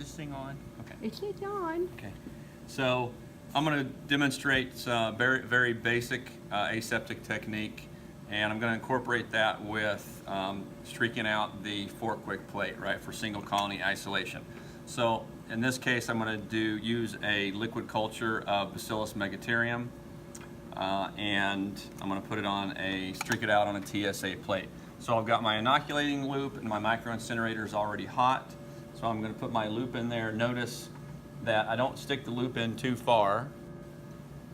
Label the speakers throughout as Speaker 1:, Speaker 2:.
Speaker 1: this thing on? Okay.
Speaker 2: It's on.
Speaker 1: Okay. So I'm going to demonstrate some very basic aseptic technique, and I'm going to incorporate that with streaking out the fork-wick plate, right, for single colony isolation. So in this case, I'm going to use a liquid culture of bacillus megatherium, and I'm going to put it on streak it out on a TSA plate. So I've got my inoculating loop, and my microincinerator is already hot. So I'm going to put my loop in there. Notice that I don't stick the loop in too far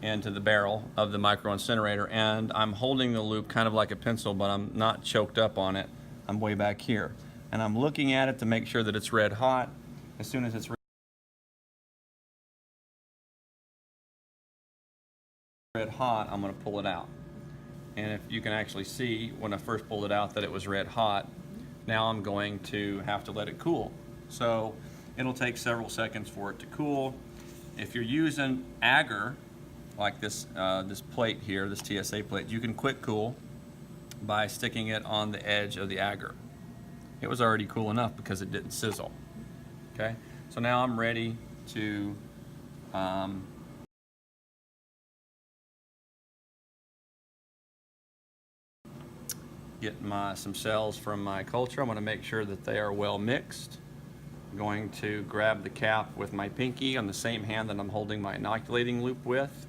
Speaker 1: into the barrel of the microincinerator, and I'm holding the loop kind of like a pencil, but I'm not choked up on it. I'm way back here, and I'm looking at it to make sure that it's red hot. As soon as it's red hot, I'm going to pull it out. And if you can actually see when I first pulled it out that it was red hot, now I'm going to have to let it cool. So it'll take several seconds for it to cool. If you're using agar, like this plate here, this TSA plate, you can quick cool by sticking it on the edge of the agar. It was already cool enough because it didn't sizzle. Okay, so now I'm ready to get some cells from my culture. I'm going to make sure that they are well mixed. I'm going to grab the cap with my pinky on the same hand that I'm holding my inoculating loop with.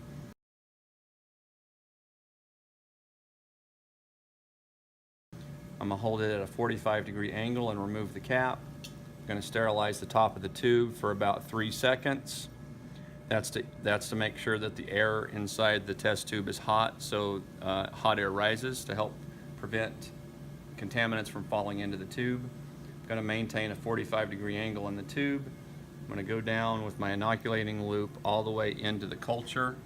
Speaker 1: I'm going to hold it at a 45-degree angle and remove the cap. I'm going to sterilize the top of the tube for about 3 seconds. That's to make sure that the air inside the test tube is hot, so hot air rises to help prevent contaminants from falling into the tube. I'm going to maintain a 45-degree angle in the tube. I'm going to go down with my inoculating loop all the way into the culture.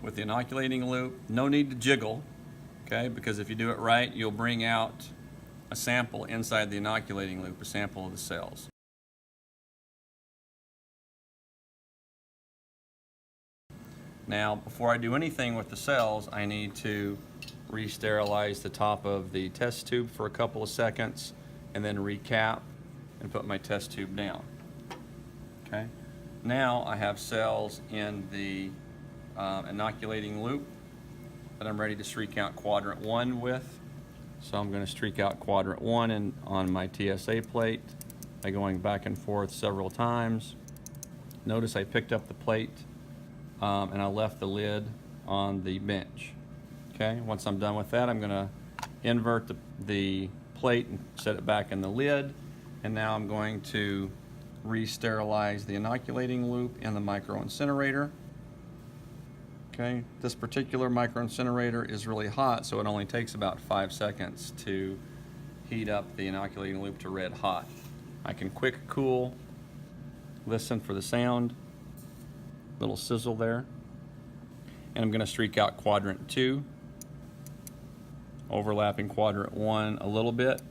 Speaker 1: With the inoculating loop, no need to jiggle, okay, because if you do it right, you'll bring out a sample inside the inoculating loop, a sample of the cells. Now, before I do anything with the cells, I need to re-sterilize the top of the test tube for a couple of seconds, and then recap and put my test tube down. Okay. Now I have cells in the inoculating loop that I'm ready to streak out quadrant 1 with. So I'm going to streak out quadrant 1 on my TSA plate by going back and forth several times. Notice I picked up the plate and I left the lid on the bench. Okay, once I'm done with that, I'm going to invert the plate and set it back in the lid. And now I'm going to re-sterilize the inoculating loop in the microincinerator. Okay, this particular microincinerator is really hot, so it only takes about 5 seconds to heat up the inoculating loop to red hot. I can quick cool, listen for the sound, little sizzle there. And I'm going to streak out quadrant 2, overlapping quadrant 1 a little bit.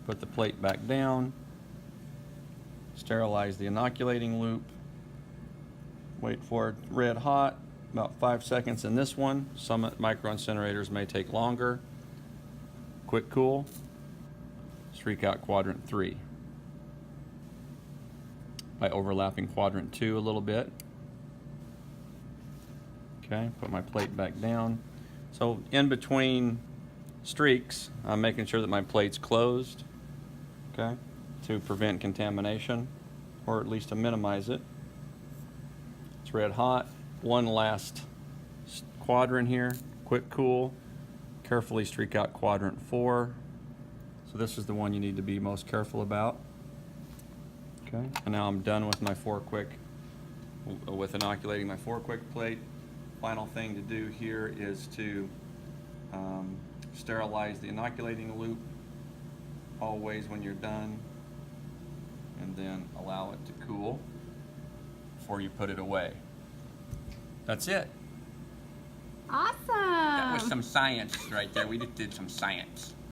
Speaker 1: Put the plate back down, sterilize the inoculating loop, wait for it red hot, about 5 seconds in this one. Some microincinerators may take longer. Quick cool, streak out quadrant 3 by overlapping quadrant 2 a little bit. Okay, put my plate back down. So in between streaks, I'm making sure that my plate's closed, okay, to prevent contamination, or at least to minimize it. It's red hot. One last quadrant here, quick cool. Carefully streak out quadrant 4. So this is the one you need to be most careful about. Okay, and now I'm done with my with inoculating my fork-wick plate. Final thing to do here is to sterilize the inoculating loop always when you're done, and then allow it to cool before you put it away. That's it.
Speaker 2: Awesome.
Speaker 1: That was some science right there. We just did some science.